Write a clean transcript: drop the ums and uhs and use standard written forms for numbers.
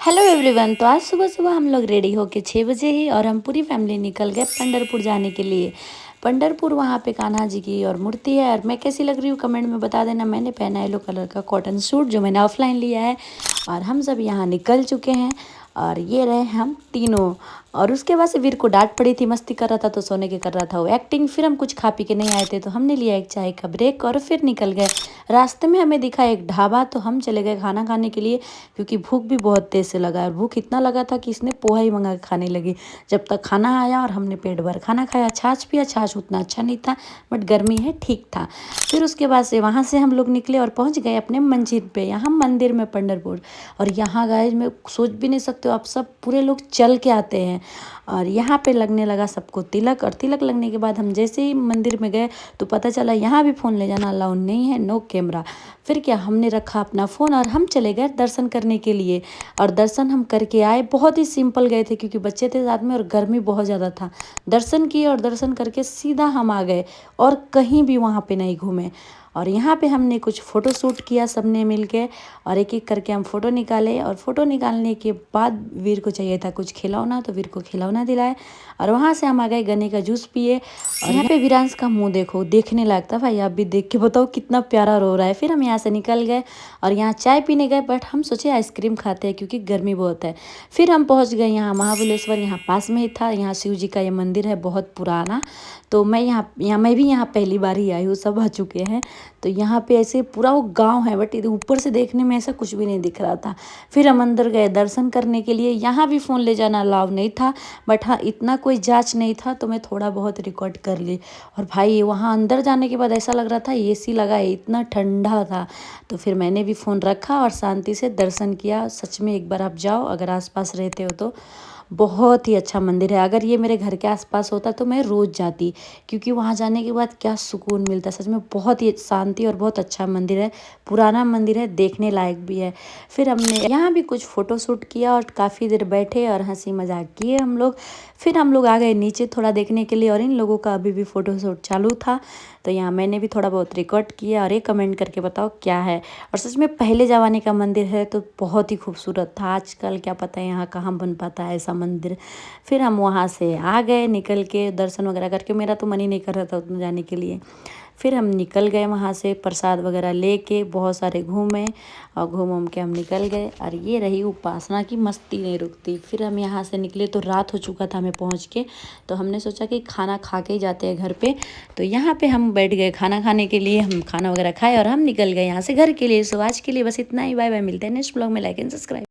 Hello everyone. तो आज सुबह सुबह हम लोग रेडी होके 6 बजे ही और हम पूरी फैमिली निकल गए पंढरपुर जाने के लिए। पंढरपुर वहाँ पे कान्हा जी की और मूर्ति है। और मैं कैसी लग रही हूँ कमेंट में बता देना। मैंने पहना येलो कलर का कॉटन सूट जो मैंने ऑफलाइन लिया है। और हम सब यहाँ निकल चुके हैं और ये रहे हम तीनों। और उसके बाद से वीर को डांट पड़ी थी, मस्ती कर रहा था तो सोने के कर रहा था वो एक्टिंग। फिर हम कुछ खा पी के नहीं आए थे तो हमने लिया एक चाय का ब्रेक और फिर निकल गए। रास्ते में हमें दिखा एक ढाबा तो हम चले गए खाना खाने के लिए, क्योंकि भूख भी बहुत तेज़ से लगा। और भूख इतना लगा था कि इसने पोहा ही मंगा के खाने लगी। जब तक खाना आया और हमने पेट भर खाना खाया। छाछ पिया, छाछ उतना अच्छा नहीं था बट गर्मी है ठीक था। फिर उसके बाद से वहाँ से हम लोग निकले और पहुँच गए अपने मंजिल पे, यहाँ मंदिर में पंढरपुर। और यहाँ गाइस मैं सोच भी नहीं सकते हो, आप सब पूरे लोग चल के आते हैं। और यहाँ पे लगने लगा सबको तिलक। और तिलक लगने के बाद हम जैसे ही मंदिर में गए तो पता चला यहाँ भी फ़ोन ले जाना अलाउ नहीं है, नो कैमरा। फिर क्या, हमने रखा अपना फ़ोन और हम चले गए दर्शन करने के लिए। और दर्शन हम करके आए, बहुत ही सिंपल गए थे क्योंकि बच्चे थे साथ में और गर्मी बहुत ज़्यादा था। दर्शन किए और दर्शन करके सीधा हम आ गए और कहीं भी वहाँ पे नहीं घूमे। और यहाँ पे हमने कुछ फ़ोटो शूट किया सबने मिल के। और एक एक करके हम फ़ोटो निकाले। और फ़ोटो निकालने के बाद वीर को चाहिए था कुछ खिलौना तो वीर को खिलौना दिलाए। और वहाँ से हम आ गए गन्ने का जूस पिए। और यहाँ पे वीरांश का मुंह देखो, देखने लायक था भाई। आप भी देख के बताओ कितना प्यारा रो रहा है। फिर हम यहाँ से निकल गए और यहाँ चाय पीने गए बट हम सोचे आइसक्रीम खाते हैं क्योंकि गर्मी बहुत है। फिर हम पहुँच गए यहाँ महाबलेश्वर, यहाँ पास में ही था। यहाँ शिव जी का ये मंदिर है बहुत पुराना। तो मैं भी यहाँ पहली बार ही आई हूँ, सब आ चुके हैं। तो यहाँ पे ऐसे पूरा वो गांव है बट इधर ऊपर से देखने में ऐसा कुछ भी नहीं दिख रहा था। फिर हम अंदर गए दर्शन करने के लिए। यहाँ भी फ़ोन ले जाना अलाउ नहीं था बट हाँ इतना कोई जांच नहीं था तो मैं थोड़ा बहुत रिकॉर्ड कर ली। और भाई वहाँ अंदर जाने के बाद ऐसा लग रहा था एसी लगा है, इतना ठंडा था। तो फिर मैंने भी फ़ोन रखा और शांति से दर्शन किया। सच में एक बार आप जाओ अगर आसपास रहते हो तो, बहुत ही अच्छा मंदिर है। अगर ये मेरे घर के आसपास होता तो मैं रोज़ जाती, क्योंकि वहाँ जाने के बाद क्या सुकून मिलता है। सच में बहुत ही शांति और बहुत अच्छा मंदिर है, पुराना मंदिर है, देखने लायक भी है। फिर हमने यहाँ भी कुछ फ़ोटो शूट किया और काफ़ी देर बैठे और हंसी मजाक किए हम लोग। फिर हम लोग आ गए नीचे थोड़ा देखने के लिए और इन लोगों का अभी भी फ़ोटो शूट चालू था। तो यहाँ मैंने भी थोड़ा बहुत रिकॉर्ड किया। और ये कमेंट करके बताओ क्या है। और सच में पहले ज़माने का मंदिर है तो बहुत ही खूबसूरत था। आजकल क्या पता है यहाँ कहाँ बन पाता है ऐसा मंदिर। फिर हम वहाँ से आ गए निकल के दर्शन वगैरह करके। मेरा तो मन ही नहीं कर रहा था उतना जाने के लिए। फिर हम निकल गए वहाँ से प्रसाद वगैरह लेके, बहुत सारे घूमे और घूम के हम निकल गए। और ये रही उपासना की मस्ती नहीं रुकती। फिर हम यहाँ से निकले तो रात हो चुका था हमें पहुँच के। तो हमने सोचा कि खाना खा के ही जाते हैं घर पे। तो यहाँ पे हम बैठ गए खाना खाने के लिए। हम खाना वगैरह खाए और हम निकल गए यहाँ से घर के लिए। सो आज के लिए बस इतना ही। बाय बाय, मिलते हैं नेक्स्ट ब्लॉग में। Like and subscribe.